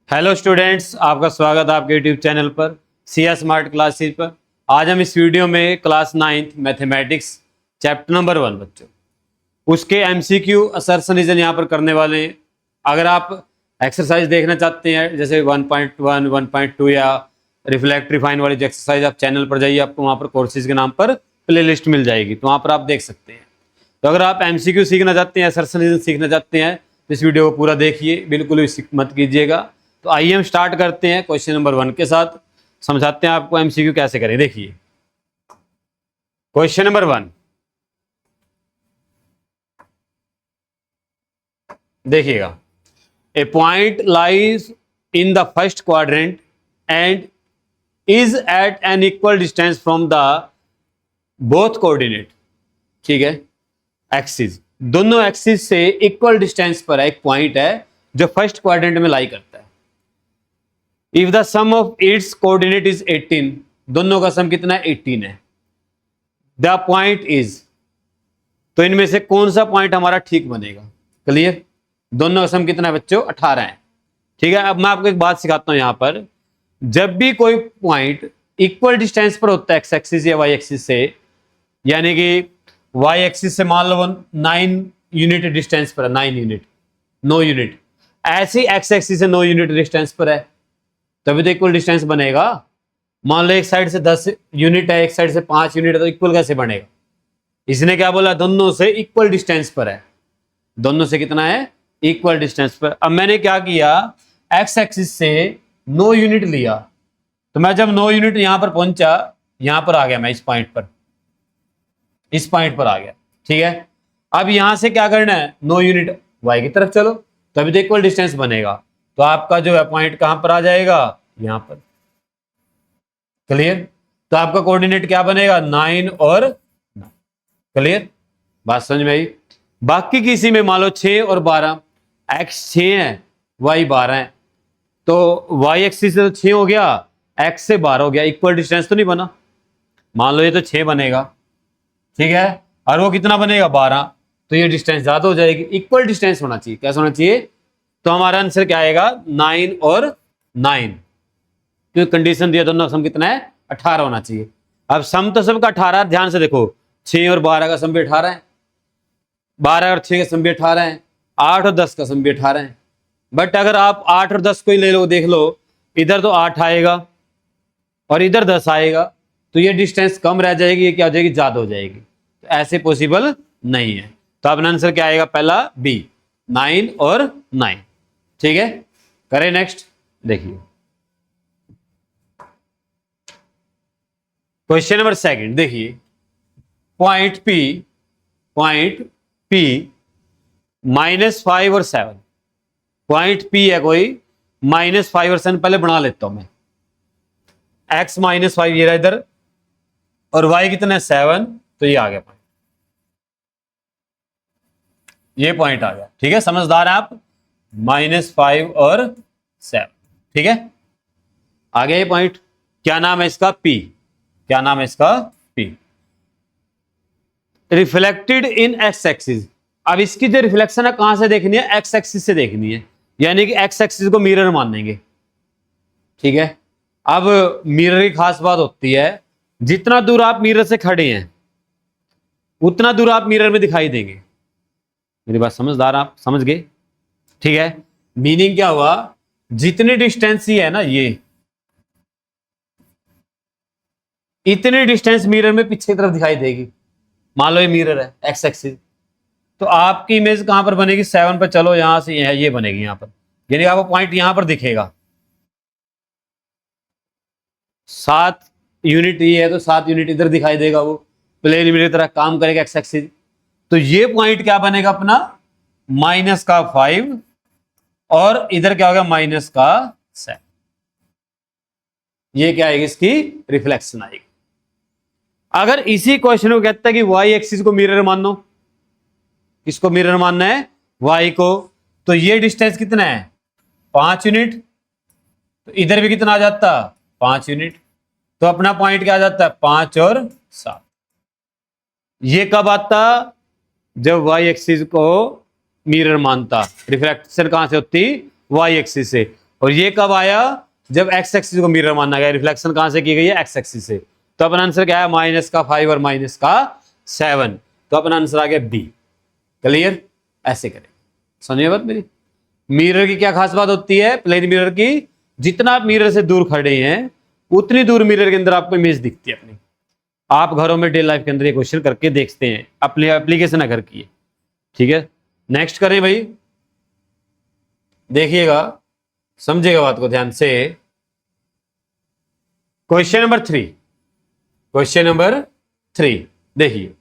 Hello students, आपका स्वागत है आपके यूट्यूब चैनल पर सीएस स्मार्ट क्लासेस पर। आज हम इस वीडियो में class 9th mathematics chapter number 1 बच्चों उसके एमसीक्यू असर्शनिज़म यहाँ पर करने वाले हैं। अगर आप एक्सरसाइज देखना चाहते हैं जैसे 1.1, 1.2 या रिफ्लेक्ट रिफाइन वाली जो एक्सरसाइज, आप चैनल पर जाइए, आपको वहाँ पर कोर्सेज के नाम पर प्ले लिस्ट मिल जाएगी, तो वहाँ पर आप देख सकते हैं। तो अगर आप एमसीक्यू सीखना चाहते हैं, असर्शनिज़म सीखना चाहते हैं, तो इस वीडियो को पूरा देखिए, बिल्कुल भी मत कीजिएगा। तो आइए हम स्टार्ट करते हैं क्वेश्चन नंबर 1 के साथ। समझाते हैं आपको एमसीक्यू कैसे करें। देखिए क्वेश्चन नंबर 1, देखिएगा। A point lies in the first quadrant and is at an equal distance from the both coordinate. ठीक है, एक्सिस, दोनों एक्सिस से इक्वल डिस्टेंस पर एक पॉइंट है जो फर्स्ट क्वाड्रेंट में लाई करता है। If the sum of its coordinate is 18, दोनों का सम कितना है? 18 है। द पॉइंट इज, तो इनमें से कौन सा पॉइंट हमारा ठीक बनेगा? क्लियर? दोनों का सम कितना है बच्चों? 18 है। ठीक है, अब मैं आपको एक बात सिखाता हूं। यहां पर जब भी कोई पॉइंट इक्वल डिस्टेंस पर होता है एक्स एक्सिस या वाई एक्सिस से, यानी कि वाई एक्सिस से मान लो 9 यूनिट डिस्टेंस पर है, 9 यूनिट, 9 यूनिट, ऐसे एक्स एक्सिस से 9 यूनिट डिस्टेंस पर है, तभी तो इक्वल डिस्टेंस बनेगा। मान लो एक साइड से 10 यूनिट है, एक साइड से 5 यूनिट है, तो इक्वल कैसे बनेगा? इसने क्या बोला? दोनों से इक्वल डिस्टेंस पर है। दोनों से कितना है? इक्वल डिस्टेंस पर। अब मैंने क्या किया, एक्स एक्सिस से 9 यूनिट लिया, तो मैं जब 9 यूनिट यहां पर पहुंचा, यहां पर आ गया मैं, इस पॉइंट पर, इस पॉइंट पर आ गया। ठीक है, अब यहां से क्या करना है? 9 यूनिट वाई की तरफ चलो, तभी तो इक्वल डिस्टेंस बनेगा। तो आपका जो है पॉइंट कहां पर आ जाएगा? यहां पर। क्लियर? तो आपका कोऑर्डिनेट क्या बनेगा? 9 और 9। क्लियर? बात समझ में आई? बाकी किसी में मान लो 6 और 12, एक्स 6 है, वाई 12 है, तो वाई एक्सिस से तो 6 हो गया, एक्स से 12 हो गया, इक्वल डिस्टेंस तो नहीं बना। मान लो ये तो 6 बनेगा, ठीक है, और वो कितना बनेगा? 12, तो ये डिस्टेंस ज्यादा हो जाएगी। इक्वल डिस्टेंस होना चाहिए। कैसा होना चाहिए? तो हमारा आंसर क्या आएगा? 9 और 9, क्योंकि कंडीशन दिया दोनों सम कितना है? 18 होना चाहिए। अब सम तो सबका 18, ध्यान से देखो, 6 और 12 का सम भी 18 है, 12 और 6 का सम भी 18 है, 8 और 10 का सम भी 18 है। बट अगर आप 8 और 10 को ही ले लो, देख लो, इधर तो 8 आएगा और इधर 10 आएगा, तो ये डिस्टेंस कम रह जाएगी, ये क्या हो जाएगी? ज्यादा हो जाएगी। तो ऐसे पॉसिबल नहीं है। तो अपना आंसर क्या आएगा? पहला बी, 9 और 9। ठीक है, करें नेक्स्ट। देखिए क्वेश्चन नंबर 2, देखिए। पॉइंट पी -5 और 7, पॉइंट पी है कोई, -5 और 7, पहले बना लेता हूं मैं। x -5 ये रहा इधर, और y कितना है? 7, तो ये आ गया पॉइंट, ये पॉइंट आ गया। ठीक है, समझदार है आप? -5 और 7, ठीक है, आ गया ये पॉइंट। क्या नाम है इसका? P। क्या नाम है इसका? P। Reflected in x axis. अब इसकी जो रिफ्लेक्शन है कहां से देखनी है? एक्स एक्सिस से देखनी है, यानी कि एक्स एक्सिस को मिरर मानेंगे। ठीक है, अब मिरर की खास बात होती है, जितना दूर आप मिरर से खड़े हैं उतना दूर आप मिरर में दिखाई देंगे। मेरी बात समझदार, आप समझ गए? ठीक है, मीनिंग क्या हुआ? जितनी डिस्टेंस ही है ना, ये इतनी डिस्टेंस मिरर में पीछे की तरफ दिखाई देगी। मान लो ये मिरर है एक्स एक्सिस, तो आपकी इमेज कहां पर बनेगी? 7 पर चलो, यहां से ये बनेगी यहां पर, यानी आपको पॉइंट यहां पर दिखेगा। 7 यूनिट ये है, तो 7 यूनिट इधर दिखाई देगा, वो प्लेन इमेज की तरह काम करेगा एक्स एक्सिस। तो ये पॉइंट क्या बनेगा अपना? -5, और इधर क्या होगा? -7। ये क्या आएगी? इसकी रिफ्लेक्शन आएगी। अगर इसी क्वेश्चन को कहता है कि वाई एक्सिस को मिरर मानो, किसको मिरर मानना है? वाई को, तो ये डिस्टेंस कितना है? 5 यूनिट, तो इधर भी कितना आ जाता? 5 यूनिट, तो अपना पॉइंट क्या आ जाता है? 5 और 7। ये कब आता? जब वाई एक्सिस को मिरर मानता। रिफ्लेक्शन कहां से होती? वाई एक्सिस से। और ये कब आया, जब एक्स एक्सिस को मिरर माना गया। रिफ्लेक्शन कहां से की गई है, एक्स एक्सिस से। तो अपना आंसर क्या है, -5 और -7। तो अपना आंसर आ गया बी। क्लियर, ऐसे करें, समझिए बात मेरी। मिरर की क्या खास बात होती है, प्लेन मिरर की, जितना आप मिरर से दूर खड़े हैं उतनी दूर मिरर के अंदर आपको इमेज दिखती है अपनी। आप घरों में डे लाइफ के अंदर ये क्वेश्चन करके देखते हैं, अपने एप्लीकेशन अगर किए, ठीक है। नेक्स्ट करें भाई, देखिएगा, समझिएगा बात को ध्यान से। क्वेश्चन नंबर 3, क्वेश्चन नंबर 3 देखिए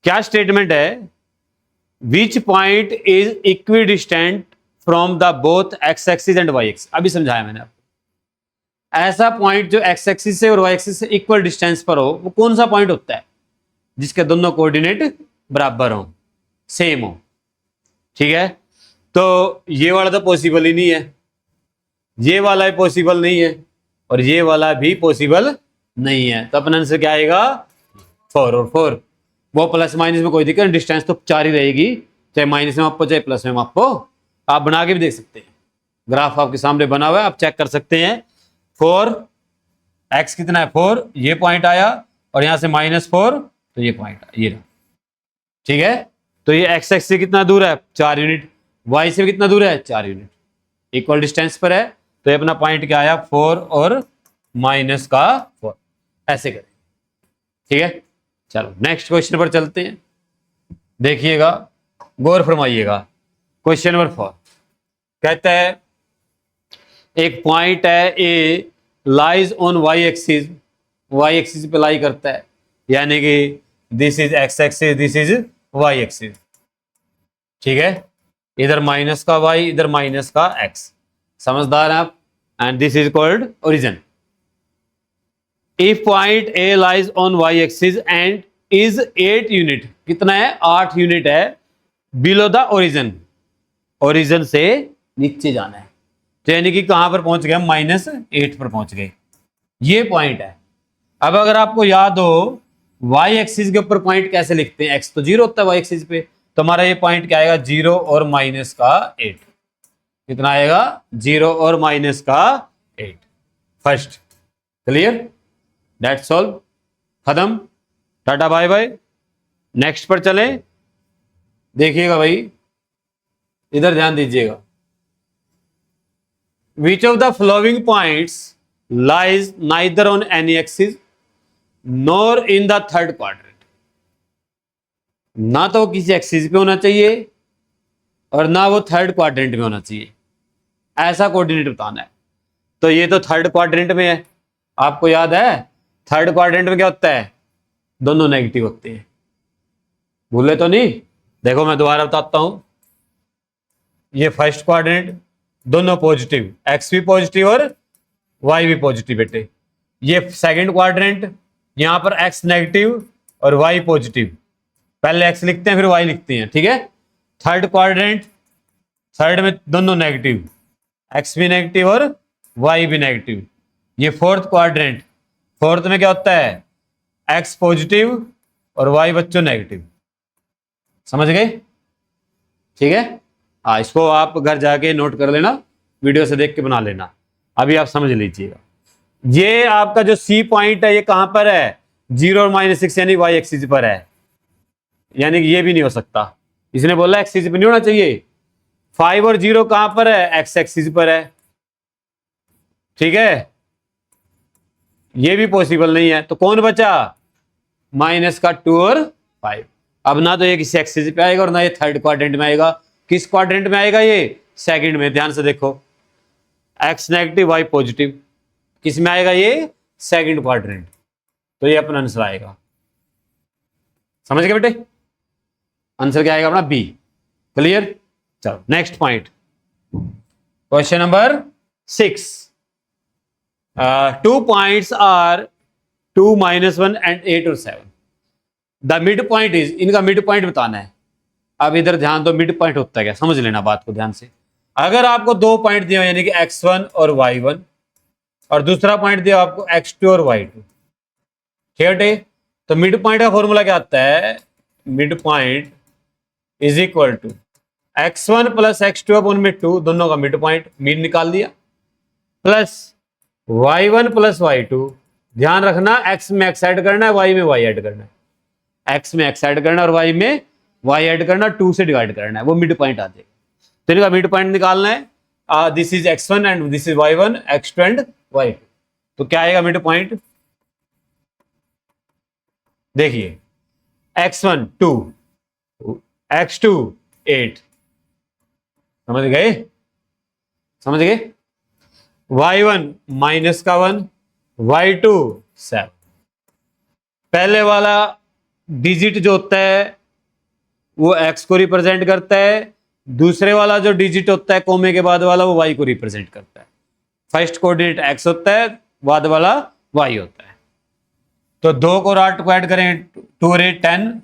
क्या स्टेटमेंट है, which point is equidistant from the both x axis and y axis. अभी समझाया मैंने आपको, ऐसा पॉइंट जो एक्स एक्सिस से और वाई एक्सिस से इक्वल डिस्टेंस पर हो, वो कौन सा पॉइंट होता है, जिसके दोनों कोऑर्डिनेट बराबर हो, सेम हो, ठीक है। तो ये वाला तो पॉसिबल ही नहीं है, ये वाला भी पॉसिबल नहीं है, और ये वाला भी पॉसिबल नहीं है। तो अपना आंसर क्या आएगा, 4 और 4। वो प्लस माइनस में कोई दिक्कत नहीं, डिस्टेंस तो 4 ही रहेगी, चाहे माइनस में मापो चाहे प्लस में मापो। आप बना के भी देख सकते हैं, ग्राफ आपके सामने बना हुआ है, आप चेक कर सकते हैं। 4 एक्स कितना है 4, ये पॉइंट आया, और यहां से -4, तो ये पॉइंट ये रहा, ठीक है। तो ये एक्स एक्स से कितना दूर है, 4 यूनिट, वाई से कितना दूर है, 4 यूनिट, इक्वल डिस्टेंस पर है। तो ये अपना पॉइंट क्या आया, 4 और -4, ऐसे करें, ठीक है। चलो नेक्स्ट क्वेश्चन पर चलते हैं, देखिएगा, गौर फरमाइएगा। क्वेश्चन नंबर 4 कहता है, एक पॉइंट है A lies on Y axis, Y axis पे लाई करता है, यानी कि this is X axis, this is Y axis, ठीक है। इधर माइनस का वाई, इधर माइनस का एक्स, समझदार हैं आप। And this is called origin. If point a lies on Y axis and is 8 unit, कितना है, 8 यूनिट है, बिलो द ओरिजिन, ओरिजिन से नीचे जाना है। तो यानी कि कहां पर पहुंच गए हम, -8 पर पहुंच गए, ये पॉइंट है। अब अगर आपको याद हो, वाई एक्सिस के ऊपर पॉइंट कैसे लिखते हैं, एक्स तो 0 होता है वाई एक्सिस पे, तो हमारा ये पॉइंट क्या आएगा, 0 और -8, कितना आएगा, 0 और -8, फर्स्ट। क्लियर, दैट्स ऑल, खत्म, टाटा बाय बाय। नेक्स्ट पर चले, देखिएगा भाई, इधर ध्यान दीजिएगा। Which of the following points lies neither on any axis nor in the third quadrant? ना तो किसी एक्सिस पे होना चाहिए और ना वो थर्ड क्वाड्रेंट में होना चाहिए, ऐसा कोऑर्डिनेट बताना है। तो ये तो थर्ड क्वाड्रेंट में है, आपको याद है थर्ड क्वाड्रेंट में क्या होता है, दोनों नेगेटिव होते हैं, भूले तो नहीं। देखो मैं दोबारा बताता हूं, ये फर्स्ट क्वाड्रेंट, दोनों पॉजिटिव, एक्स भी पॉजिटिव और वाई भी पॉजिटिव बेटे। ये सेकंड क्वाड्रेंट, यहां पर एक्स नेगेटिव और वाई पॉजिटिव, पहले एक्स लिखते हैं फिर वाई लिखते हैं, ठीक है। थर्ड क्वाड्रेंट, थर्ड में दोनों नेगेटिव, एक्स भी नेगेटिव और वाई भी नेगेटिव। ये फोर्थ क्वाड्रेंट, फोर्थ में क्या होता है, एक्स पॉजिटिव और वाई बच्चों नेगेटिव, समझ गए, ठीक है। हाँ, इसको आप घर जाके नोट कर लेना, वीडियो से देख के बना लेना, अभी आप समझ लीजिएगा। ये आपका जो सी पॉइंट है, ये कहां पर है, 0 और -6 यानी वाई एक्सिस पर है, यानी कि ये भी नहीं हो सकता, इसने बोला एक्सिस पे नहीं होना चाहिए। 5 और 0 कहां पर है, एक्स एक्सिस पर है, ठीक है, ये भी पॉसिबल नहीं है। तो कौन बचा, -2 और 5। अब ना तो ये किसी एक्सिस पे आएगा और ना ये थर्ड क्वाड्रेंट में आएगा। किस क्वाड्रेंट में आएगा, ये सेकंड में, ध्यान से देखो, एक्स नेगेटिव वाई पॉजिटिव, किस में आएगा, ये सेकंड क्वाड्रेंट। तो ये अपना आंसर आएगा, समझ गए बेटे, आंसर क्या आएगा अपना बी। क्लियर, चलो next point, question number 6। 2 points are 2, -1 and 8 और 7। द मिड पॉइंट इज, इनका मिड पॉइंट बताना है। अब इधर ध्यान दो, मिड पॉइंट होता है क्या, समझ लेना बात को ध्यान से। अगर आपको 2 पॉइंट दिए यानी कि x1 और y1, और दूसरा पॉइंट दिया आपको x2 और y2, ठीक है। तो मिड पॉइंट का फॉर्मूला क्या आता है, mid point is equal to x1 + x2 upon में 2, दोनों का मिड पॉइंट, मीन निकाल दिया, प्लस y1 प्लस y2, ध्यान रखना x में x ऐड करना है, y में y ऐड करना है, x में x ऐड करना है और y में y ऐड करना, 2 से डिवाइड करना है, वो मिड पॉइंट आ जाएगा। तो इनका मिड पॉइंट निकालना है, this is x1 and this is y1, x2 and y2। तो क्या आएगा मिड पॉइंट? देखिए x1 2, x2 8, समझ गए? समझ गए? y1 माइनस का 1, y2 7। पहले वाला डिजिट जो होता है वो x को रिप्रेजेंट करता है, दूसरे वाला जो डिजिट होता है कोमे के बाद वाला वो y को रिप्रेजेंट करता है। फर्स्ट कोऑर्डिनेट x होता है, बाद वाला y होता है। तो 2 को और 8 को ऐड करें, 2 और 8 10,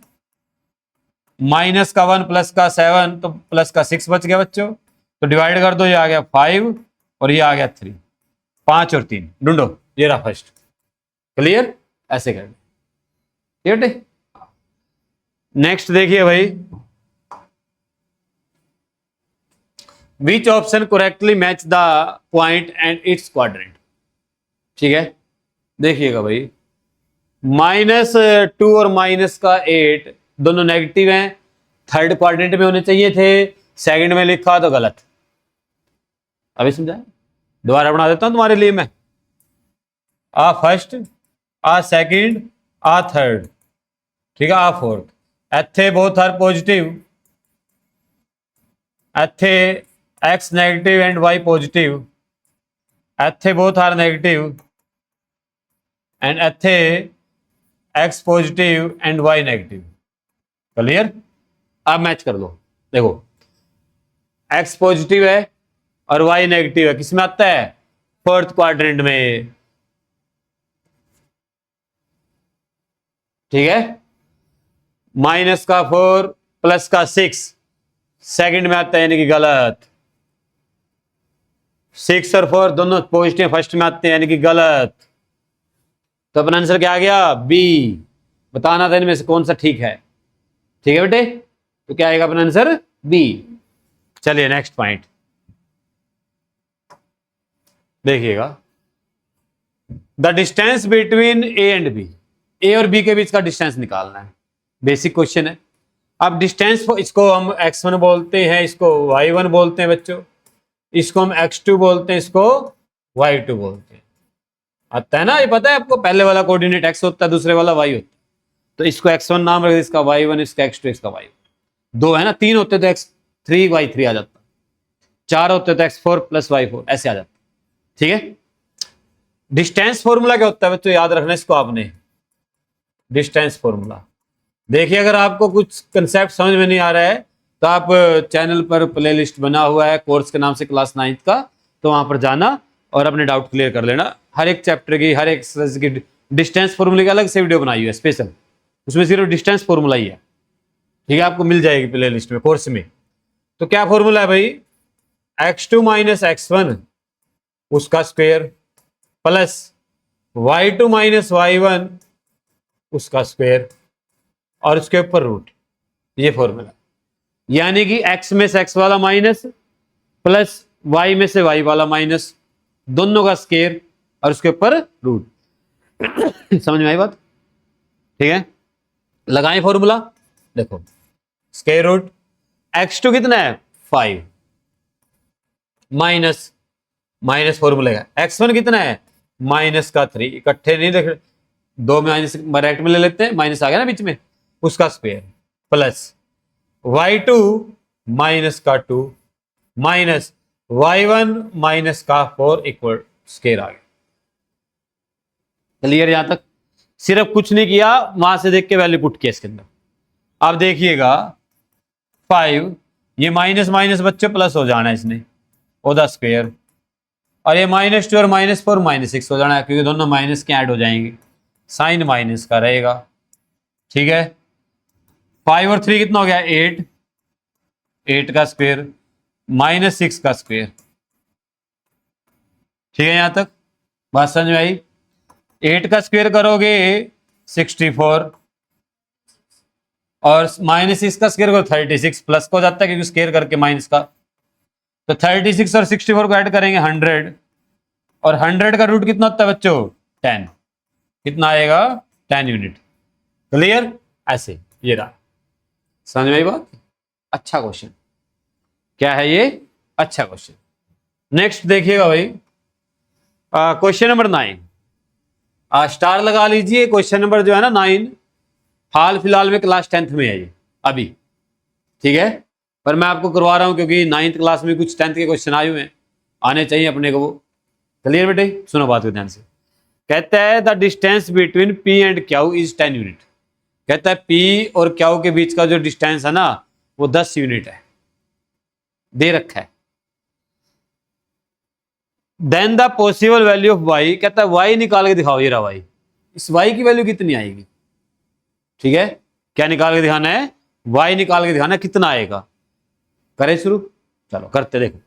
माइनस का 1 प्लस का 7, तो प्लस का 6 बच गया बच्चों। तो डिवाइड कर दो, ये आ गया 5 और ये आ गया 3, 5 और 3 ढूंढो, ये रहा फर्स्ट। क्लियर? ऐसे कर ठीक। नेक्स्ट देखिए भाई, which option correctly match the point and it's quadrant. ठीक है, देखिएगा भाई, -2 और माइनस का 8 दोनों नेगेटिव हैं, थर्ड क्वाड्रेंट में होने चाहिए थे, सेकंड में लिखा तो गलत। अभी समझा? दोबारा बना देता हूं तुम्हारे लिए मैं। आ फर्स्ट, आ सेकंड, आ थर्ड, ठीक है, आ फोर्थ। एथे बोथ आर पॉजिटिव, एथे x negative and y positive, एथे बोथ आर नेगेटिव एंड एथे x positive and y negative. Clear? अब मैच कर लो। देखो x पॉजिटिव है और y नेगेटिव है, किसमें आता है? फोर्थ क्वाड्रेंट में। ठीक है, माइनस का 4 प्लस का 6 सेकंड में आता है, यानी कि गलत। 6 और 4 दोनों पॉजिटिव फर्स्ट में आते हैं, यानी कि गलत। तो अपना आंसर क्या आ गया? बी। बताना था इनमें से कौन सा ठीक है। ठीक है बेटे, तो क्या आएगा अपना आंसर? बी। चलिए नेक्स्ट पॉइंट देखिएगा, the distance between A and B. A और बी के बीच का डिस्टेंस निकालना है, बेसिक क्वेश्चन है। अब डिस्टेंस, इसको हम x1 बोलते हैं, इसको y1 बोलते हैं बच्चों, इसको हम x2 बोलते हैं, इसको y2 बोलते हैं। आता है ना, ये पता है आपको, पहले वाला कोऑर्डिनेट x होता है, दूसरे वाला y होता है। तो इसको x1 नाम रख, इसका y1, इसका x2, इसका y। 2 है ना, 3 होते तो x3 y3 आ जाता, 4 होते तो x4 प्लस y4 ऐसे आ जाता। ठीक है, डिस्टेंस फॉर्मूला क्या होता है बच्चों? याद रखना इसको आपने, डिस्टेंस फॉर्मूला। देखिए, अगर आपको कुछ कंसेप्ट समझ में नहीं आ रहा है तो आप चैनल पर प्लेलिस्ट बना हुआ है कोर्स के नाम से क्लास 9th का, तो वहां पर जाना और अपने डाउट क्लियर कर लेना। हर एक चैप्टर की, हर एक एक्सरसाइज की डिस्टेंस फॉर्मूले की अलग से वीडियो बनाई हुई है स्पेशल, उसमें सिर्फ डिस्टेंस फॉर्मूला ही है। ठीक है, आपको मिल जाएगी प्लेलिस्ट में, कोर्स में। तो क्या फॉर्मूला है भाई? x2 माइनस x1 उसका square plus y2 minus y1 उसका स्क्वायर और उसके ऊपर रूट, ये फॉर्मूला। यानी कि x में से x वाला माइनस प्लस y में से y वाला माइनस, दोनों का स्क्वायर और उसके ऊपर रूट। समझ में आई बात? ठीक है, लगाएं फॉर्मूला। देखो स्क्वायर रूट x2 कितना है? 5 माइनस माइनस फॉर्मूला का x1 कितना है? माइनस का 3। इकट्ठे नहीं देख, 2 माइनस डायरेक्ट में ले लेते हैं, माइनस आ गया ना बीच में, उसका स्क्वायर प्लस y2 माइनस का 2 माइनस y1 माइनस का 4 इक्वल स्क्वायर आ गया। क्लियर? यहां तक सिर्फ कुछ नहीं किया, वहां से देख के वैल्यू पुट किया इसके अंदर। अब देखिएगा 5, ये माइनस माइनस बच्चे प्लस हो जाना है इसने, ओदा स्क्वायर, और ये -2 और -4 -6 हो जाना है, क्योंकि दोनों माइनस के ऐड हो जाएंगे, साइन माइनस का रहेगा। ठीक है, 5 और 3 कितना हो गया? 8, 8 का स्क्वायर -6 का स्क्वायर। ठीक है, यहां तक बात समझ में आई? 8 का स्क्वायर करोगे 64 और -6 का स्क्वायर करो 36, प्लस का हो जाता है क्योंकि स्क्वायर करके माइनस का। तो 36 और 64 को ऐड करेंगे 100 और 100 का रूट कितना होता है बच्चों 10, कितना आएगा 10 यूनिट। क्लियर, ऐसे ये रहा, समझ में आई बात। अच्छा क्वेश्चन, क्या है ये, अच्छा क्वेश्चन। नेक्स्ट देखिएगा भाई, क्वेश्चन नंबर 9, स्टार लगा लीजिए। क्वेश्चन नंबर जो है ना 9 हाल फिलहाल में क्लास 10th में है ये अभी, ठीक है, पर मैं आपको करवा रहा हूं क्योंकि 9th क्लास में कुछ 10th के क्वेश्चन आए हुए हैं, आने चाहिए अपने को वो। क्लियर बेटे, सुनो बात को ध्यान से। कहता है the distance between P and Q is 10 unit. कहता है पी और क्यू के बीच का जो डिस्टेंस है ना वो 10 यूनिट है, दे रखा है। Then the possible value of y, कहता है वाई निकाल के दिखाओ, ये रहा वाई, इस वाई की वैल्यू कितनी आएगी, ठीक है, क्या निकाल के दिखाना है, वाई निकाल के दिखाना है, कितना आएगा। करें शुरू, चलो करते, देखो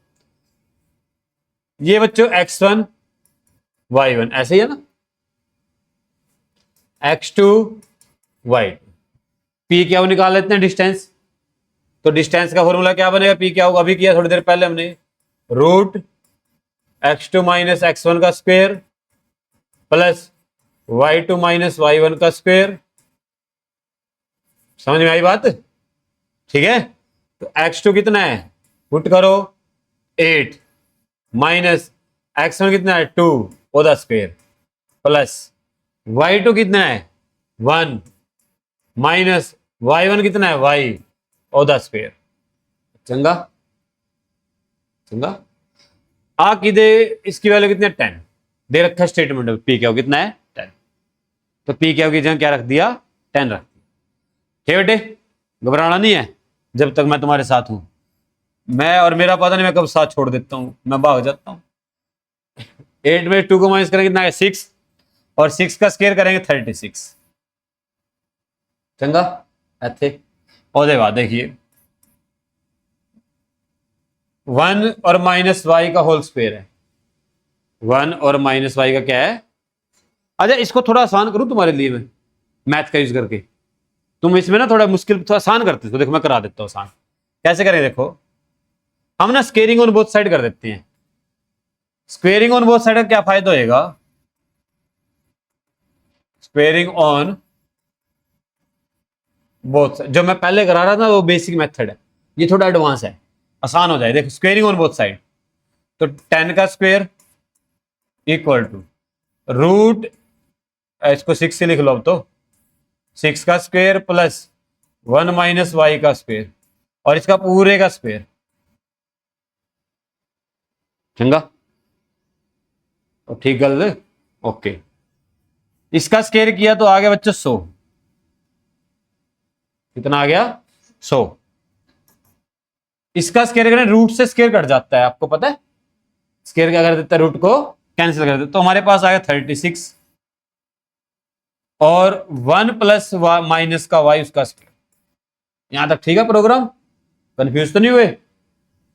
ये बच्चों x1 y1 ऐसे ही है ना, x2 y2, पी क्या निकाल लेते हैं डिस्टेंस, तो डिस्टेंस का फॉर्मूला क्या बनेगा, पी क्या होगा, अभी किया थोड़ी देर पहले हमने, रूट x2 माइनस x1 का square plus y2 minus y1 का स्क्वायर। समझ में आई बात, ठीक है। तो x2 कितना है, पुट करो 8 माइनस x1 कितना है 2 ओदा स्क्वायर प्लस y2 कितना है 1 माइनस y1 कितना है y ओदा स्क्वायर। चंगा चंगा, आ की दे इसकी वैल्यू कितनी है 10, दे रखा है स्टेटमेंट में, पी क्या कितना है 10, तो पी क्या की जगह क्या रख दिया 10 रख दिया। ठीक बेटे, घबराना नहीं है, जब तक मैं तुम्हारे साथ हूं, मैं और मेरा पता नहीं मैं कब साथ छोड़ देता हूं, मैं भाग जाता हूं। 8 में 2 को माइनस करेंगे कितना है 6, और 6 का स्क्वायर करेंगे 36। चंगा ऐसे, और बाद देखिए 1 और माइनस वाई का होल स्क्वायर है, 1 और माइनस वाई का क्या है। अच्छा इसको थोड़ा आसान करूं तुम्हारे लिए मैं, मैथ का यूज करके, तुम इसमें ना थोड़ा मुश्किल, थोड़ा आसान करते हो, देखो मैं करा देता हूं आसान। कैसे करें, देखो हम ना स्क्वेयरिंग ऑन बोथ साइड कर देते हैं। स्क्वेयरिंग ऑन बोथ साइड का क्या फायदा होएगा, स्क्वेयरिंग ऑन बोथ, जो मैं पहले करा रहा था वो बेसिक मेथड है, ये थोड़ा एडवांस है, आसान हो जाए। देखो स्क्वेयरिंग ऑन बोथ साइड, तो 10 का स्क्वायर इक्वल टू रूट, इसको 6 से लिख लो अब तो, 6 का स्क्वायर प्लस 1 माइनस वाई का स्क्वायर, और इसका पूरे का स्क्वायर। चंगा, तो ठीक गलत, ओके। इसका स्क्वायर किया तो आ गया बच्चों 100, कितना आ गया 100। इसका स्क्वायर करें, रूट से स्क्वायर कट जाता है, आपको पता है, स्क्वायर क्या कर देता है, रूट को कैंसिल कर देता, तो हमारे पास आया 36 और 1 प्लस माइनस का वाई उसका स्क्वायर। यहां तक ठीक है प्रोग्राम, कंफ्यूज तो नहीं हुए।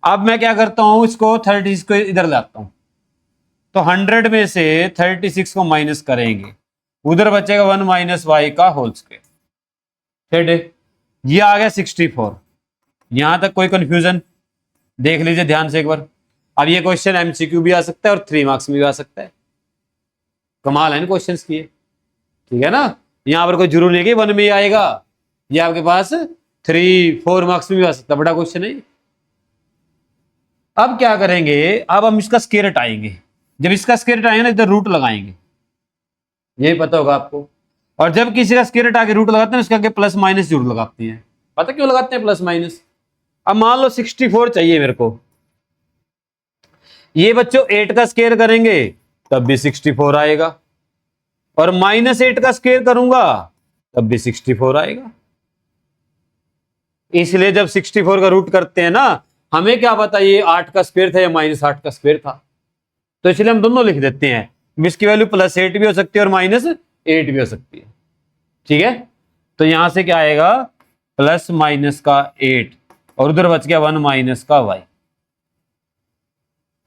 अब मैं क्या करता हूं, इसको 36 को इधर लाता हूं, तो 100 में से 36 को माइनस करेंगे, उधर बचेगा 1 माइनस वाई का होल स्क्वायर। ठीक है, ये आ गया 64। यहां तक कोई कंफ्यूजन, देख लीजिए ध्यान से एक बार। अब ये क्वेश्चन एमसीक्यू भी आ सकता है और 3 मार्क्स में भी आ सकता है, कमाल है इन क्वेश्चन की ये, ठीक है ना। यहां पर कोई जरूर नहीं कि 1 में ही आएगा, ये आपके पास 3-4 मार्क्स में भी आ सकता है, बड़ा क्वेश्चन है। अब क्या करेंगे, अब हम इसका स्क्वायर हटाएंगे, जब इसका स्क्वायर हटाएंगे ना इधर रूट लगाएंगे, यही पता होगा आपको। और जब किसी का स्क्वायर हटा के रूट लगाते हैं उसके आगे प्लस माइनस जरूर लगाते हैं, पता क्यों लगाते हैं प्लस माइनस। अब मान लो 64 चाहिए मेरे को, ये बच्चों 8 का स्क्वायर करेंगे तब भी 64 आएगा, और -8 का स्क्वायर करूंगा तब भी 64 आएगा। इसलिए जब 64 का रूट करते हैं ना, हमें क्या पता ये 8 का स्क्वायर था या -8 का स्क्वायर था, तो इसलिए हम दोनों लिख देते हैं, इसकी वैल्यू +8 भी हो सकती है और -8 भी हो सकती है। ठीक है, तो यहां से क्या आएगा प्लस माइनस का 8 और उधर बच गया 1 माइनस का y।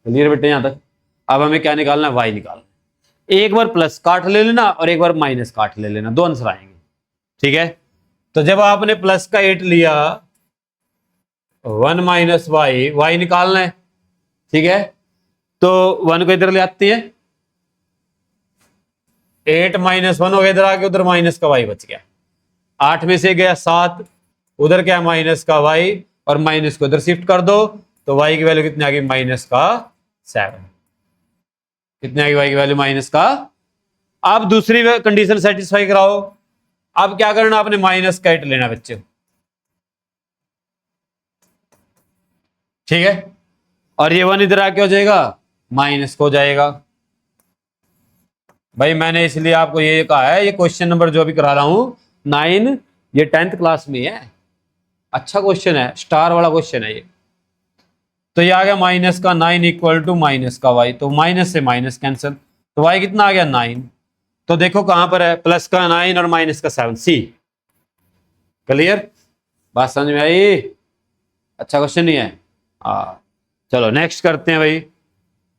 क्लियर बेटे यहां तक। अब हमें क्या निकालना है, y निकालना है। एक बार प्लस काट ले लेना और एक बार माइनस काट ले लेना, दो आंसर आएंगे। ठीक है, तो जब आपने प्लस का 8 लिया, 1 माइनस y निकालना है, ठीक है, तो 1 को इधर ले आते हैं, 8 -1 हो गया, इधर आके उधर माइनस का y बच गया। 8 में से गया 7, उधर क्या माइनस का y, और माइनस को उधर शिफ्ट कर दो तो y की वैल्यू कितनी आ गई, -7। कितनी आ गई y की वैल्यू, -का। अब दूसरी कंडीशन सेटिस्फाई कराओ। अब क्या करना, आपने माइनस का 8 लेना बच्चे, ठीक है। और ये 1 इधर आके हो जाएगा, माइनस को हो जाएगा। भाई मैंने इसलिए आपको ये कहा है, ये क्वेश्चन नंबर जो अभी करा रहा हूं 9, ये 10th क्लास में है। अच्छा क्वेश्चन है, स्टार वाला क्वेश्चन है ये। तो ये आ गया माइनस का 9 इक्वल टू माइनस का y, तो माइनस से माइनस कैंसिल, तो y कितना आ गया 9। तो देखो कहां पर है, प्लस का 9 और माइनस का 7, सी। क्लियर, बात समझ में आई। अच्छा क्वेश्चन नहीं है। चलो नेक्स्ट करते हैं भाई,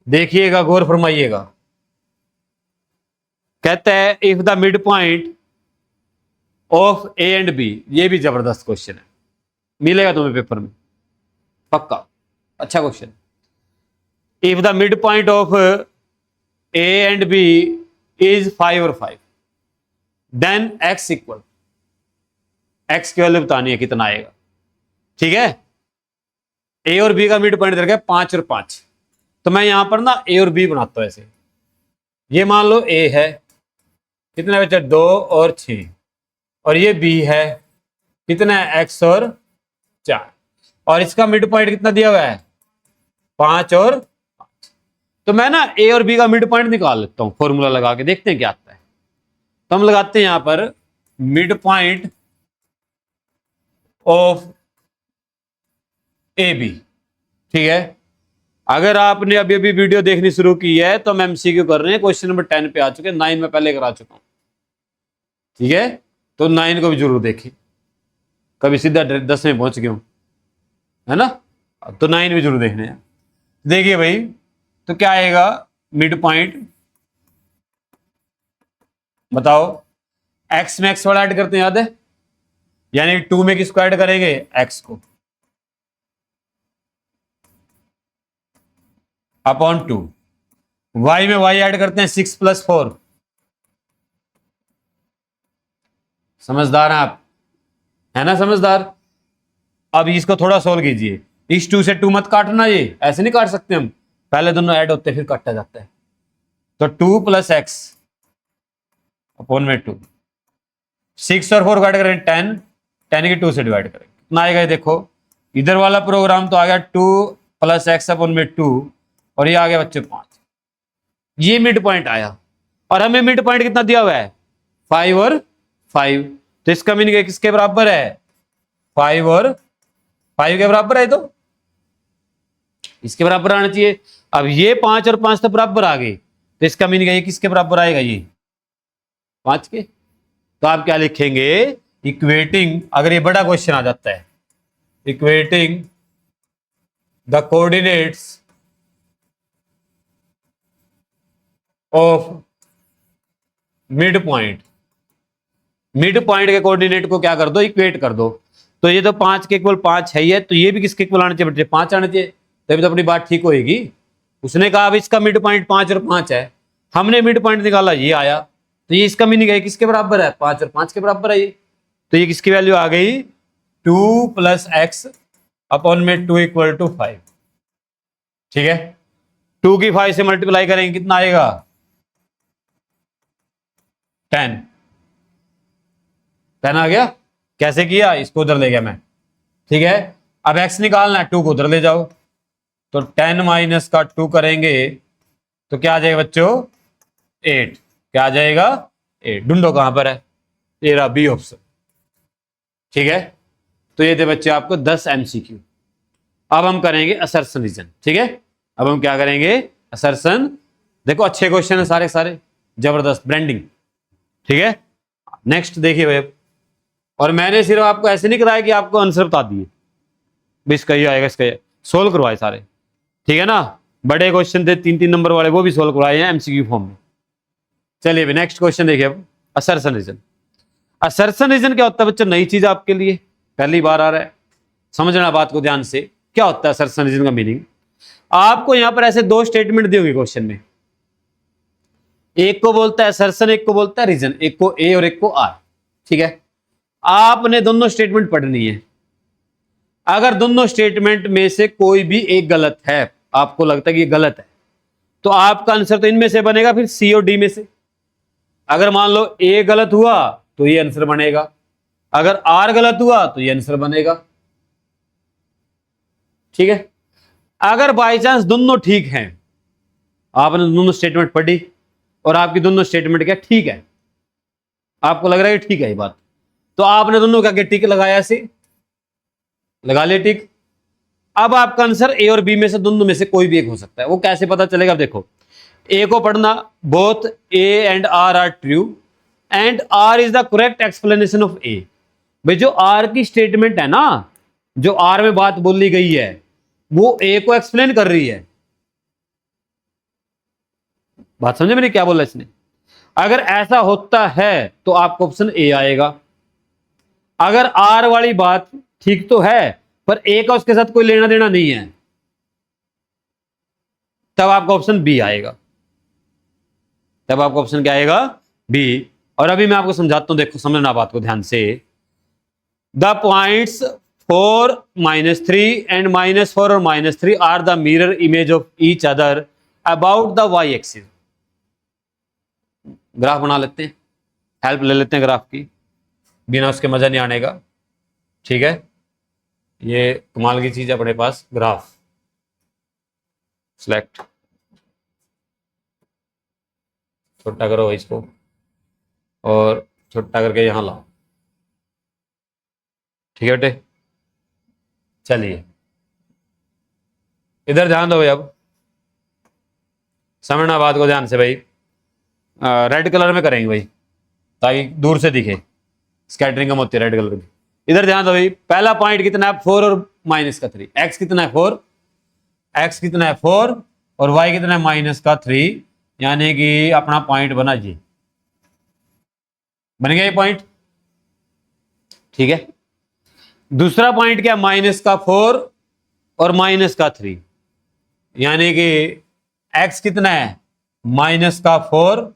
देखिएगा, गौर फरमाइएगा। कहते हैं if the mid point of A and b, ये भी जबरदस्त क्वेश्चन है, मिलेगा तुम्हें पेपर में पक्का, अच्छा question. If the mid point of A and B is 5 और 5, देन एक्स इक्वल, एक्स की वैल्यू बतानी है कितना आएगा, ठीक है। ए और बी का मिड पॉइंट दे रखा है 5 और 5, तो मैं यहां पर ना ए और बी बनाता हूं ऐसे। ये मान लो ए है, कितना बचा 2 और 6, और ये बी है, कितना है x और 4, और इसका मिड पॉइंट कितना दिया हुआ है 5 और 5। तो मैं ना ए और बी का मिड पॉइंट निकाल लेता हूं, फॉर्मूला लगा के देखते हैं क्या आता है। तो हम लगाते हैं यहां पर mid point of A B, ठीक है। अगर आपने अभी अभी वीडियो देखनी शुरू की है तो हम एमसीक्यू कर रहे हैं, क्वेश्चन नंबर 10 पे आ चुके हैं, 9 में पहले करा चुका हूं, ठीक है। तो 9 को भी जरूर देखिए, कभी सीधा 10 में पहुंच गया हूं, है ना। तो 9 भी जरूर देखने हैं। देखिए भाई, तो क्या आएगा मिड पॉइंट, बताओ। एक्स में एक्स वाला ऐड करते हैं, याद है, यानी 2 में किसको ऐड करेंगे, एक्स को, अपॉन 2। वाई में वाई ऐड करते हैं 6 + 4। समझदार हैं आप, है ना समझदार। अब इसको थोड़ा सोल्व कीजिए, इस 2 से 2 मत काटना, ये ऐसे नहीं काट सकते हम, पहले दोनों ऐड होते फिर काटा जाता है। तो 2 + x अपॉन में 2, 6 और 4 काट करें 10, 10 की 2 से डिवाइड करें, कितना आएगा ये देखो। इधर वाला प्रोग्राम तो आ गया 2 + x अपॉन में 2, और ये आ गया बच्चे 5। ये मिड पॉइंट आया, और हमें मिड पॉइंट कितना दिया हुआ है 5 और 5, तो इसका मीनिंग किसके बराबर है 5 और 5 के बराबर है, तो इसके बराबर आना चाहिए। अब ये 5 और 5 तो बराबर आ गए, तो इसका मीनिंग ये किसके बराबर आएगा, ये 5 के। तो आप क्या लिखेंगे, इक्वेटिंग, अगर ये बड़ा क्वेश्चन आ जाता है, equating the coordinates of mid point, mid point के कोऑर्डिनेट को क्या कर दो, इक्वेट कर दो। तो ये तो 5 के इक्वल 5 है ही है, तो ये भी किसके इक्वल आना चाहिए बच्चे, 5 आना चाहिए, तभी तो अपनी बात ठीक होएगी। उसने कहा अब इसका मिड पॉइंट 5 और 5 है, हमने मिड पॉइंट निकाला, ये आया, तो ये इसका मीनिंग है किसके बराबर है 5 और 5 के बराबर है ये। तो ये किसकी वैल्यू आ गई 2 + x अपॉन में 2 = 5, ठीक है। 2 की 5 से मल्टीप्लाई करेंगे कितना आएगा 10, 10 आ गया। कैसे किया, इसको उधर ले गया मैं, ठीक है। अब x निकालना है, 2 को उधर ले जाओ, तो 10 - का 2 करेंगे तो क्या आ जाएगा बच्चों 8, क्या आ जाएगा 8। ढूंढो कहां पर है, तेरा बी ऑप्शन, ठीक है। तो ये थे बच्चे आपको 10 MCQ। अब हम करेंगे असर्शन रीजन, ठीक है। अब हम क्या करेंगे, असर्शन। देखो अच्छे क्वेश्चन है सारे सारे, जबरदस्त ब्रांडिंग, ठीक है। नेक्स्ट देखिए भाई, और मैंने सिर्फ आपको ऐसे नहीं कराया कि आपको आंसर बता दिए, इसका ही आएगा, इसका सोल्व करवाए सारे, ठीक है ना। बड़े क्वेश्चन थे 3-3 नंबर वाले, वो भी सोल्व करवाए हैं MCQ फॉर्म में। चलिए नेक्स्ट क्वेश्चन देखिए अब, असर्शन रीजन। असर्शन रीजन क्या होता है बच्चा, नई चीज आपके लिए, पहली बार आ रहा है, समझना बात को ध्यान से। क्या होता है असर्शन रीजन का मीनिंग, आपको यहां पर ऐसे 2 स्टेटमेंट दी होगी क्वेश्चन में, एक को बोलता है असर्शन, एक को बोलता है रीजन, एक को ए और एक को आर। ठीक है, आपने दोनों स्टेटमेंट पढ़नी है। अगर दोनों स्टेटमेंट में से कोई भी एक गलत है, आपको लगता है कि ये गलत है, तो आपका आंसर तो इनमें से बनेगा, फिर सी और डी में से। अगर मान लो ए गलत हुआ तो ये आंसर बनेगा, अगर आर गलत हुआ तो ये आंसर बनेगा। ठीक है, अगर बाई चांस दोनों ठीक हैं, आपने दोनों स्टेटमेंट पढ़ी और आपकी दोनों स्टेटमेंट क्या ठीक है, आपको लग रहा है कि ठीक है ये बात, तो आपने दोनों का टिक लगाया, ऐसे लगा लिया टिक। अब आपका आंसर ए और बी में से दोनों में से कोई भी एक हो सकता है। वो कैसे पता चलेगा? देखो, ए को पढ़ना, both A and R true and R is the correct explanation of A. भाई जो आर की स्टेटमेंट है ना, जो आर में बात बोली गई है, वो ए को एक्सप्लेन कर रही है। बात समझे मैंने क्या बोला इसने? अगर ऐसा होता है तो आपको ऑप्शन ए आएगा। अगर आर वाली बात ठीक तो है पर ए का उसके साथ कोई लेना देना नहीं है, तब आपका ऑप्शन बी आएगा। तब आपका ऑप्शन क्या आएगा? बी। और अभी मैं आपको समझाता हूं, देखो समझना बात को ध्यान से। द पॉइंट्स 4, -3 एंड -4 और -3 are the mirror image of each other about the Y axis. Graph बना लेते हैं, हेल्प ले लेते हैं ग्राफ की, बिना उसके मजा नहीं आने का। ठीक है, ये कमाल की चीज है अपने पास, ग्राफ। सिलेक्ट, छोटा करो इसको और छोटा करके यहां लाओ। ठीक है बेटे, चलिए इधर ध्यान दो भाई। अब समझना बात को ध्यान से भाई। रेड कलर में करेंगे भाई ताकि दूर से दिखे, स्कैटरिंग कम होती है रेड कलर की। इधर ध्यान दो भाई, पहला पॉइंट कितना है? 4 और -3। एक्स कितना है? 4। एक्स कितना है? 4 और वाई कितना है? -3। यानी कि अपना पॉइंट बना जी, बन गया ये पॉइंट। ठीक है, दूसरा पॉइंट क्या? -4 और -3, यानी कि एक्स कितना है? -4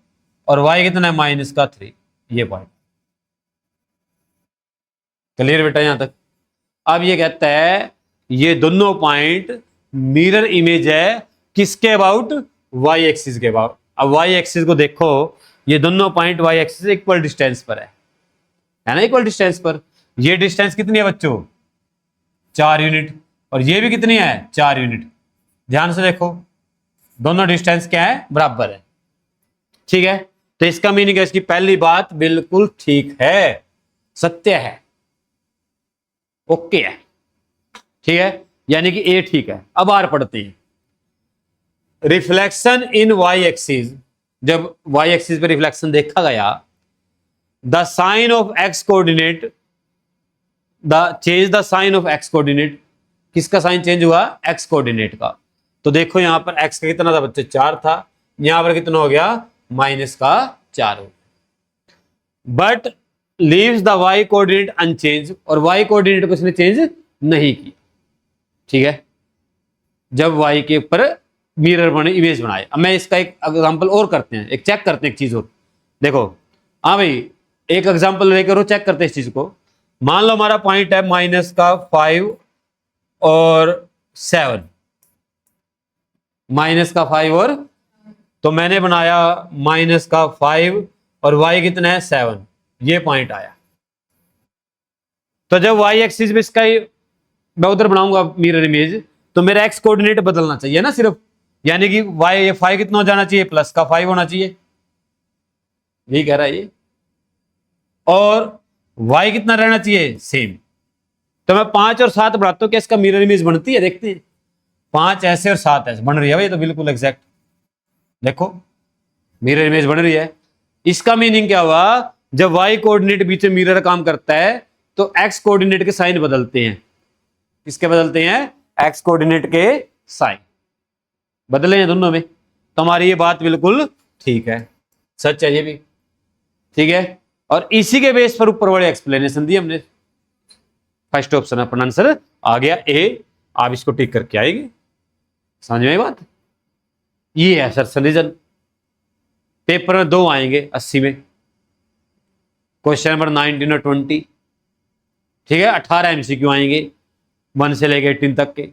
और वाई कितना है? -3। ये पॉइंट क्लियर बेटा यहां तक? अब ये कहता है ये दोनों पॉइंट मिरर इमेज है किसके अबाउट? वाई एक्सिस के अबाउट। अब वाई एक्सिस को देखो, ये दोनों point y axis equal distance पर है ना? इक्वल डिस्टेंस पर। ये डिस्टेंस कितनी है बच्चों? 4 यूनिट। और ये भी कितनी है? 4 यूनिट। ध्यान से देखो, दोनों डिस्टेंस क्या है? बराबर है। ठीक है, तो इसका मीनिंग है इसकी पहली बात बिल्कुल ठीक है, सत्य है, ओके है। ठीक है, यानी कि ए ठीक है। अब आर पढ़ते हैं। रिफ्लेक्शन इन वाई एक्सिस, जब वाई एक्सिस पे रिफ्लेक्शन देखा गया, the sign of x coordinate, the change the sign of x coordinate. किसका साइन चेंज हुआ? एक्स कोऑर्डिनेट का। तो देखो यहां पर एक्स का कितना था बच्चे? 4 था। यहां पर कितना हो गया? -4 हो गया। But leaves the y coordinate unchanged, और वाई कोऑर्डिनेट को इसने चेंज नहीं किया। ठीक है, जब वाई के ऊपर मिरर बने, इमेज बनाए। अब मैं इसका एक एग्जांपल और करते हैं, एक चेक करते हैं एक चीज और। देखो, हाँ भाई, एक एग्जांपल लेकर चेक करते हैं इस चीज को। मान लो हमारा पॉइंट है -5 और 7, -5 और, तो मैंने बनाया -5 और y कितना है? 7। ये पॉइंट आया। तो जब y एक्सिस पे इसका मैं उधर बनाऊंगा मिरर इमेज, तो मेरा x कोऑर्डिनेट बदलना चाहिए ना सिर्फ, यानी कि y ये 5 कितना हो जाना चाहिए? +5 होना चाहिए, यही कह रहा है ये। और y कितना रहना चाहिए? सेम। तो मैं 5 और 7 बढ़ाता हूं, क्या इसका मिरर इमेज बनती है? देखते हैं। 5 ऐसे और 7 ऐसे बन रही है भाई, तो बिल्कुल एग्जैक्ट। देखो मिरर इमेज बन रही है। इसका मीनिंग क्या हुआ? जब y कोऑर्डिनेट बीच में मिरर काम करता है तो x कोऑर्डिनेट के साइन बदलते हैं। किसके बदलते हैं? x कोऑर्डिनेट के साइन बदले हैं दोनों में। तो हमारी ये बात बिल्कुल ठीक है, सच है ये भी। ठीक है, और इसी के बेस पर ऊपर वाली एक्सप्लेनेशन दी हमने। फर्स्ट ऑप्शन अपना आंसर आ गया ए। आप इसको टिक करके आएगी। समझ में आई बात? ये है सर रीजन। पेपर में 2 आएंगे 80 में, क्वेश्चन नंबर 19 और 20। ठीक है, 18 MCQ आएंगे 1 से लेके 18 तक के।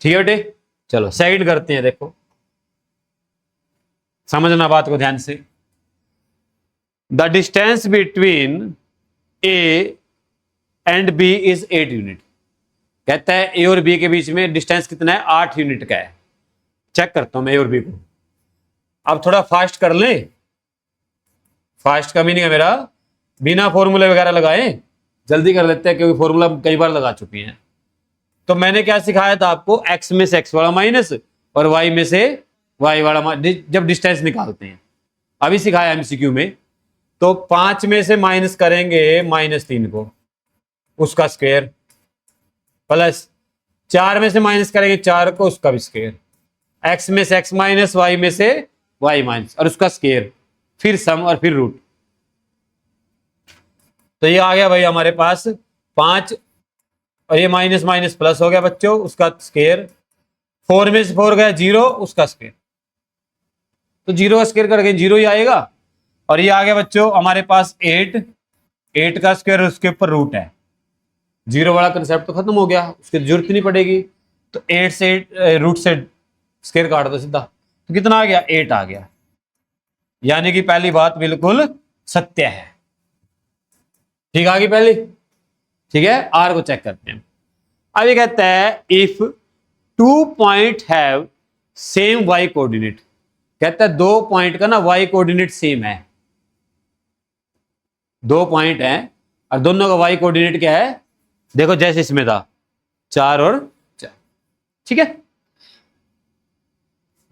ठीक है बेटे, चलो सेकंड करते हैं। देखो समझना बात को ध्यान से। The distance between A and B is 8 unit. कहता है ए और बी के बीच में डिस्टेंस कितना है, 8 यूनिट का है। चेक करता हूं मैं ए और बी को। अब थोड़ा फास्ट कर लें। फास्ट का मीनिंग है मेरा बिना फॉर्मूले वगैरह लगाए जल्दी कर लेते हैं, क्योंकि फॉर्मूला कई बार लगा चुकी हैं। तो मैंने क्या सिखाया था आपको, एक्स में से एक्स वाला माइनस और वाई में से वाई वाला जब डिस्टेंस निकालते हैं, अभी सिखाया एमसीक्यू में। तो 5 में से माइनस करेंगे -3 को, उसका स्क्वायर, प्लस 4 में से माइनस करेंगे 4 को, उसका भी स्क्वायर, एक्स में से एक्स माइनस वाई में से वाई माइनस और उसका स्क्वायर, फिर सम और फिर रूट। तो ये आ गया भाई हमारे पास 5 और ये माइनस माइनस प्लस हो गया बच्चों, उसका स्क्वायर। 4 में से 4 गया 0, उसका स्क्वायर। तो 0 का स्क्वायर करके 0 ही आएगा। और ये आ गया बच्चों हमारे पास 8 का स्क्वायर, उसके ऊपर रूट है। 0 वाला कंसेप्ट तो खत्म हो गया, उसकी जरूरत नहीं पड़ेगी। तो 8 से रूट से स्क्वायर काट दो सीधा, तो कितना आ गया, 8 आ गया। यानी कि पहली बात बिल्कुल सत्य है। ठीक आ गई पहली। ठीक है, आर को चेक करते हैं। अब ये कहता है if 2 point have same y coordinate. कहता है 2 पॉइंट का ना वाई कोऑर्डिनेट सेम है। 2 पॉइंट है और दोनों का वाई कोऑर्डिनेट क्या है, देखो जैसे इसमें था 4 और 4। ठीक है,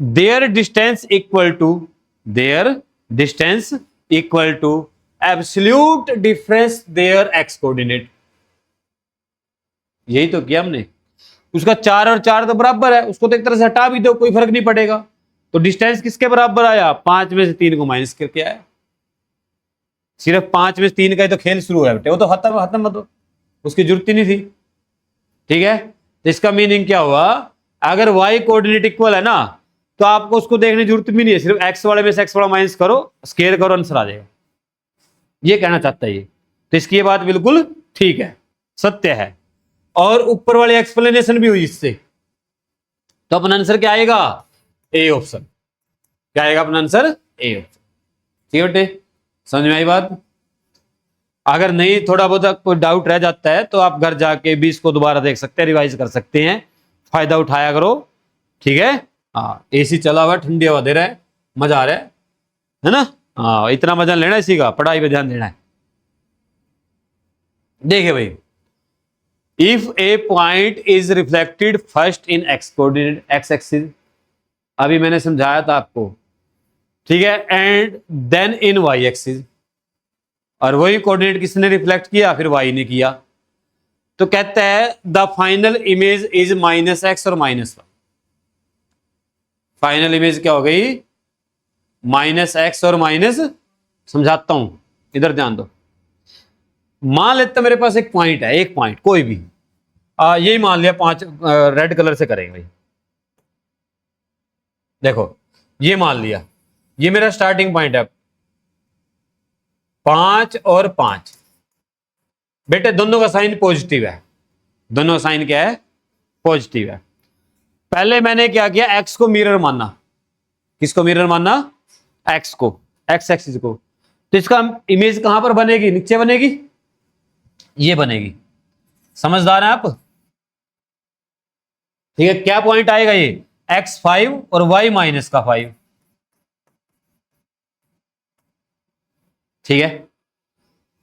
their distance equal to absolute difference their x coordinate. यही तो किया हमने। उसका 4 और 4 तो बराबर है, उसको तो एक तरह से हटा भी दो, कोई फर्क नहीं पड़ेगा। तो डिस्टेंस किसके बराबर आया, 5 में से 3 को माइनस करके आया। सिर्फ 5 में से 3 का ही तो खेल शुरू है बेटे, वो तो खत्म मत, उसकी जरूरत ही नहीं थी। ठीक है, तो इसका मीनिंग क्या हुआ, अगर वाई कोऑर्डिनेट इक्वल है ना, तो आपको उसको देखने की जरूरत भी नहीं है, सिर्फ एक्स वाले में से एक्स वाला माइनस करो, स्क्वायर करो, आंसर आ जाएगा। ये कहना चाहता है ये। तो इसकी ये बात बिल्कुल ठीक है, सत्य है। और ऊपर वाली एक्सप्लेनेशन भी हुई इससे। तो अपना आंसर क्या आएगा, ए ऑप्शन। क्या आएगा अपना आंसर, ए ऑप्शन। ठीक है बेटे, समझ में आई बात। अगर नहीं थोड़ा बहुत कोई डाउट रह जाता है तो आप घर जाके भी इसको दोबारा देख सकते हैं, रिवाइज कर सकते हैं, फायदा उठाया करो। ठीक है, हाँ एसी चला हुआ, ठंडी हवा दे रहा है, मजा आ रहा है ना। हाँ इतना मजा लेना इसी का, पढ़ाई पे ध्यान देना है। देखिए भाई, if a point is reflected first in x coordinate, x axis, अभी मैंने समझाया था आपको। ठीक है, and then in y axis, और वही कोऑर्डिनेट किसने रिफ्लेक्ट किया, फिर वाई ने किया। तो कहता है the final image is -x और -y। फाइनल इमेज क्या हो गई, -x और माइनस। समझाता हूं, इधर ध्यान दो। मान लेते मेरे पास एक पॉइंट है, एक पॉइंट कोई भी, यही मान लिया 5, रेड कलर से करेंगे भाई। देखो ये मान लिया, ये मेरा स्टार्टिंग पॉइंट है 5 और 5। बेटे दोनों का साइन पॉजिटिव है, दोनों का साइन क्या है, पॉजिटिव है। पहले मैंने क्या किया, एक्स को मिरर माना। किसको मिरर माना, एक्स को, एक्स एक्सिस को। तो इसका इमेज कहां पर बनेगी, नीचे बनेगी, ये बनेगी। समझदार हैं आप। ठीक है, क्या पॉइंट आएगा ये, x5 और y -5। ठीक है,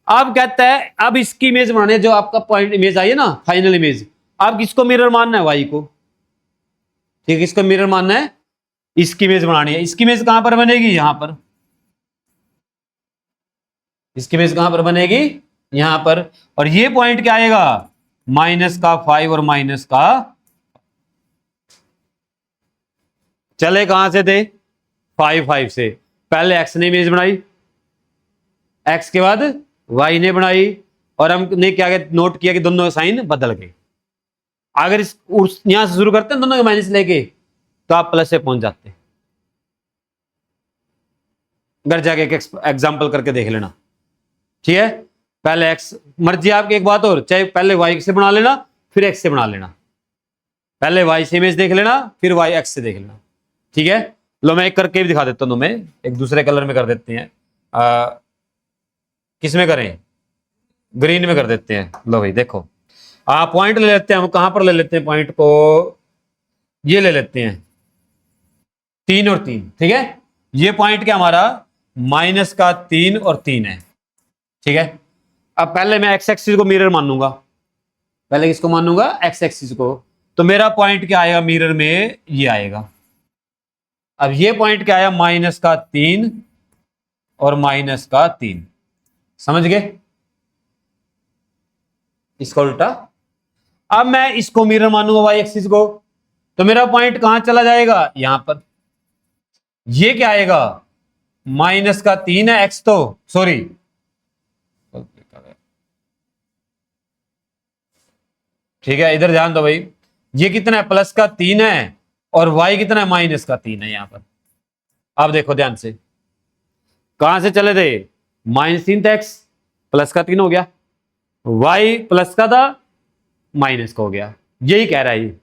अब कहता है अब इसकी इमेज बनाने, जो आपका पॉइंट इमेज आई है ना, फाइनल इमेज, अब किसको मिरर मानना है, y को। ठीक है, किसको मिरर मानना है, इसकी इमेज बनानी है। इसकी इमेज कहां पर बनेगी, यहां पर। इसकी इमेज कहां पर बनेगी, यहां पर। और ये पॉइंट क्या आएगा, -5 और -, चले कहां से थे, 5 से। पहले एक्स ने इमेज बनाई, एक्स के बाद वाई ने बनाई, और हमने क्या नोट किया कि दोनों साइन बदल गए। अगर इस यहां से शुरू करते हैं दोनों के माइनस लेके, तो आप प्लस से पहुंच जाते हैं। घर जाके एक एग्जाम्पल करके देख लेना, ठीक है। पहले एक्स, मर्जी आपकी, एक बात और, चाहे पहले वाई से बना लेना फिर एक्स से बना लेना, पहले वाई से इमेज देख लेना फिर वाई एक्स से देख लेना, ठीक है। लो मैं एक करके भी दिखा देता हूं तुम्हें, एक दूसरे कलर में कर देते हैं, किस में करें, ग्रीन में कर देते हैं। लो भाई देखो, पॉइंट ले लेते हैं हम, कहां पर ले लेते हैं पॉइंट को, ये ले लेते हैं 3 और 3, ठीक है। ये पॉइंट क्या हमारा माइनस का 3 और 3 है, ठीक है। अब पहले मैं एक्स एक्सिस को मिरर मानूंगा, पहले किसको मानूंगा, एक्स एक्सिस को, तो मेरा पॉइंट क्या आएगा मिरर में, ये आएगा। अब ये पॉइंट क्या आया, माइनस का 3 और माइनस का 3, समझ गए, इसका उल्टा। अब मैं इसको मिरर मानूंगा वाई एक्सिस को, तो मेरा पॉइंट कहां चला जाएगा, यहां पर, ये क्या आएगा, माइनस का 3 है एक्स, तो सॉरी ठीक है, इधर ध्यान दो भाई, ये कितना है, प्लस का 3 है और y कितना है, माइनस का 3 है यहां पर। अब देखो ध्यान से, कहां से चले थे, -3 था x, प्लस का 3 हो गया, y प्लस का था माइनस का हो गया, यही कह रहा है ये।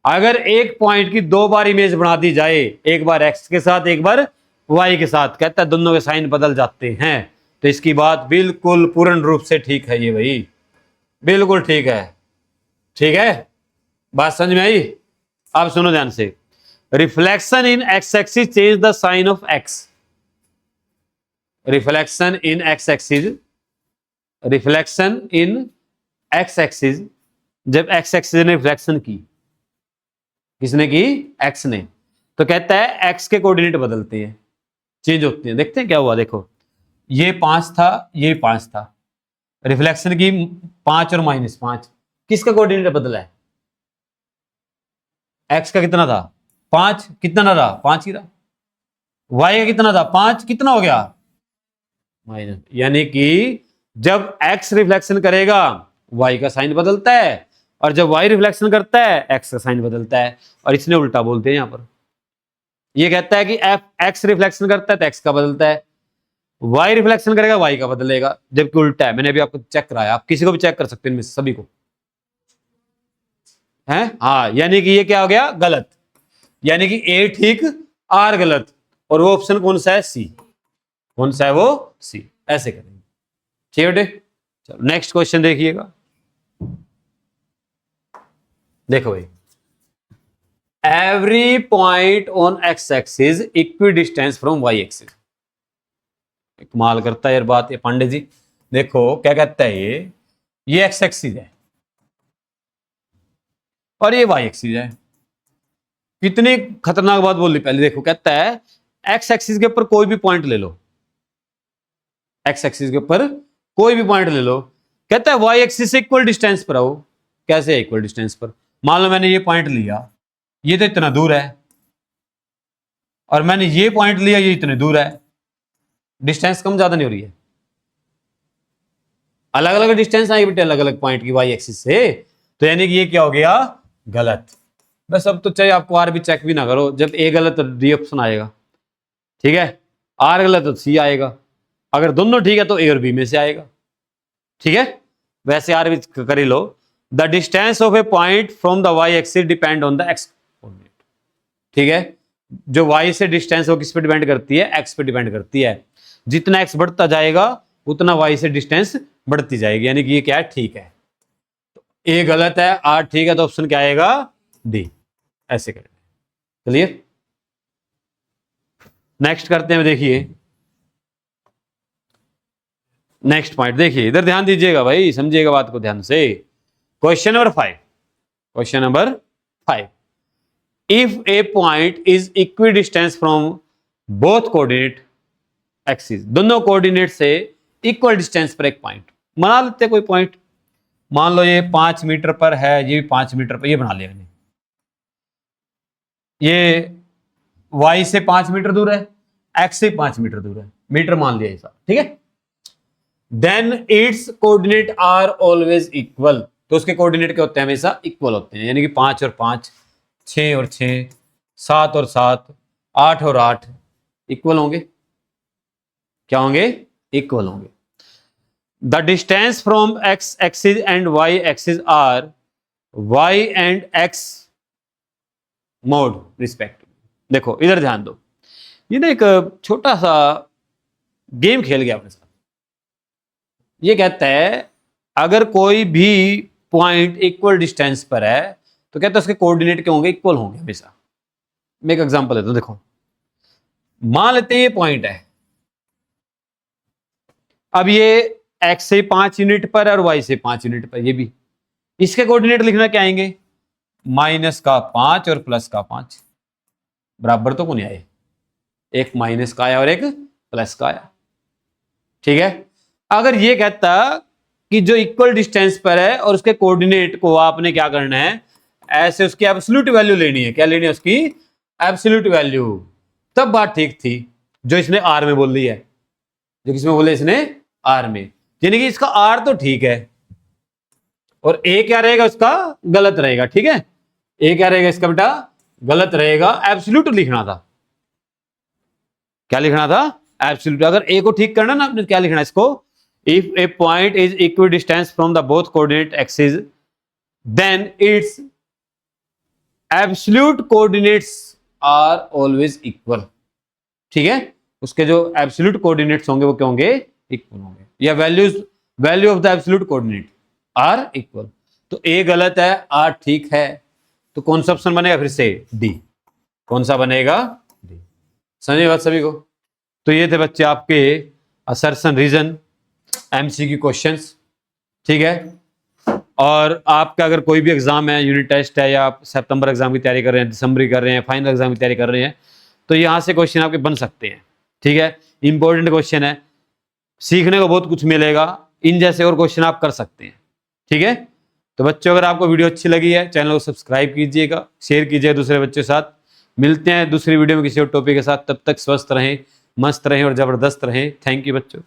अगर एक पॉइंट की 2 बार इमेज बना दी जाए, एक बार x के साथ एक बार y के साथ, कहता है दोनों के साइन बदल जाते हैं, तो इसकी बात बिल्कुल पूर्ण रूप से ठीक है ये भाई, बिल्कुल ठीक है, ठीक है, बात समझ में आई। अब सुनो ध्यान से, reflection in x axis change the sign of x, reflection in x axis, reflection in x axis, जब एक्स एक्सिस ने रिफ्लेक्शन की, किसने की, एक्स ने, तो कहता है एक्स के कोऑर्डिनेट बदलते हैं, चेंज होते हैं। देखते हैं क्या हुआ, देखो ये 5 था, ये 5 था, रिफ्लेक्शन की 5 और -5, किसका कोऑर्डिनेट बदला है, एक्स का कितना था 5, कितना रहा 5 ही रहा, वाई का कितना था 5, कितना हो गया माइनस, यानी कि जब एक्स रिफ्लेक्शन करेगा वाई का साइन बदलता है, और जब वाई रिफ्लेक्शन करता है एक्स का साइन बदलता है, और इसने उल्टा बोलते हैं यहां पर, ये कहता है कि एक्स रिफ्लेक्शन करता है तो एक्स का बदलता है, वाई रिफ्लेक्शन करेगा वाई का बदलेगा, जबकि उल्टा है। मैंने अभी आपको चेक कराया, आप किसी को भी चेक कर सकते हैं इनमें सभी को, है हाँ, यानी कि ये क्या हो गया, गलत, यानी कि ए ठीक आर गलत, और वो ऑप्शन कौन सा है, सी, कौन सा है वो, सी, ऐसे करेंगे, ठीक है बेटे। चलो नेक्स्ट क्वेश्चन देखिएगा, देखो भाई, every point on x axis equidistance from y axis, कमाल करता है यार बात ये पांडे जी। देखो क्या कहता है ये एक्स एक्सिस है और ये वाई एक्सिस है, कितनी खतरनाक बात बोली पहले, देखो कहता है एक्स एक्सिस के ऊपर कोई भी पॉइंट ले लो, एक्स एक्सिस के ऊपर कोई भी पॉइंट ले लो, कहता है वाई एक्सिस से इक्वल डिस्टेंस पर आओ, कैसे है इक्वल डिस्टेंस पर, मान लो मैंने ये पॉइंट लिया, ये तो इतना दूर है, और मैंने ये पॉइंट लिया, ये इतने दूर है, डिस्टेंस कम ज्यादा नहीं हो रही है, अलग अलग डिस्टेंस आएगी बेटे अलग अलग पॉइंट की वाई एक्सिस से, तो यानी कि ये क्या हो गया, गलत। बस अब तो चाहे आपको आर भी चेक भी ना करो, जब ए गलत तो डी ऑप्शन आएगा, ठीक है, आर गलत तो सी आएगा, अगर दोनों ठीक है तो ए और बी में से आएगा, ठीक है। वैसे आर भी कर ही लो, the distance of a point from the Y axis depend on the X coordinate, ठीक है, जो वाई से डिस्टेंस वो किस पे डिपेंड करती है, एक्स पे डिपेंड करती है, जितना एक्स बढ़ता जाएगा उतना वाई से डिस्टेंस बढ़ती जाएगी, यानी कि ये क्या है, ठीक है, तो ए गलत है, आर ठीक है, तो ऑप्शन क्या आएगा, डी, ऐसे करें, क्लियर। नेक्स्ट करते हैं, देखिए नेक्स्ट पॉइंट, देखिए इधर ध्यान दीजिएगा भाई, समझिएगा बात को ध्यान से, question number 5, question number 5, if a point is equi distance from both coordinate axis, दोनों कोऑर्डिनेट से इक्वल डिस्टेंस पर एक पॉइंट बना लेते हैं, कोई पॉइंट मान लो ये 5 मीटर पर है, ये भी 5 मीटर पर, ये बना लिया मैंने, ये y से 5 मीटर दूर है, x से 5 मीटर दूर है, मीटर मान लिया ऐसा, ठीक है, then it's coordinate are always equal, तो उसके कोऑर्डिनेट क्या होते हैं, हमेशा इक्वल होते हैं, यानी कि 5 और 5, 6 और 6, 7 और 7, 8 और 8 इक्वल होंगे, क्या होंगे? इक्वल होंगे। The distance from x axis and y axis are y and x mod respective. देखो इधर ध्यान दो, ये ना एक छोटा सा गेम खेल गया अपने साथ। ये कहता है अगर कोई भी पॉइंट इक्वल डिस्टेंस पर है तो कहता है उसके कोऑर्डिनेट क्या होंगे? इक्वल होंगे हमेशा। मैं एक एग्जांपल देता हूं, देखो मान लेते हैं ये पॉइंट है, अब ये x से 5 यूनिट पर और y से 5 यूनिट पर, ये भी इसके कोऑर्डिनेट लिखना क्या आएंगे? -5 और +5 बराबर तो कौन आए? एक माइनस का आया और एक प्लस का आया। ठीक है, अगर ये कहता कि जो इक्वल डिस्टेंस पर है और उसके कोऑर्डिनेट को आपने क्या करना है, ऐसे उसकी एब्सोल्यूट वैल्यू लेनी है। क्या लेनी है? उसकी एब्सोल्यूट वैल्यू। तब बात ठीक थी, जो इसने आर में बोल दी है, जो किसमें बोले इसने? आर में। यानी कि इसका आर तो ठीक है और ए क्या रहेगा उसका? गलत रहेगा। ठीक है, ए क्या रहेगा इसका बेटा? गलत रहेगा। एब्सोल्यूट लिखना था। क्या लिखना था? एब्सोल्यूट। अगर ए को ठीक करना ना आपने, क्या लिखना है इसको? If a point is equal distance from the both coordinate axis then its absolute coordinates are always equal. ठीक है, उसके जो एब्सोल्यूट कोऑर्डिनेट्स होंगे वो क्या होंगे? इक्वल होंगे। या value of the absolute coordinate are equal. तो ए गलत है, आर ठीक है, तो कौन सा ऑप्शन बनेगा फिर से? डी। कौन सा बनेगा? डी। समझे बात सभी को? तो ये थे बच्चे आपके असर्शन रीजन एमसीक्यू क्वेश्चंस। ठीक है, और आपका अगर कोई भी एग्जाम है, यूनिट टेस्ट है, या आप सितंबर एग्जाम की तैयारी कर रहे हैं, दिसंबर की कर रहे हैं, फाइनल एग्जाम की तैयारी कर रहे हैं, तो यहाँ से क्वेश्चन आपके बन सकते हैं। ठीक है, इंपॉर्टेंट क्वेश्चन है, सीखने को बहुत कुछ मिलेगा। इन जैसे और क्वेश्चन आप कर सकते हैं। ठीक है, तो बच्चों अगर आपको वीडियो अच्छी लगी है, चैनल को सब्सक्राइब कीजिएगा, शेयर कीजिएगा दूसरे बच्चों के साथ। मिलते हैं दूसरी वीडियो में किसी और टॉपिक के साथ। तब तक स्वस्थ रहें, मस्त रहें और जबरदस्त रहें। थैंक यू बच्चों।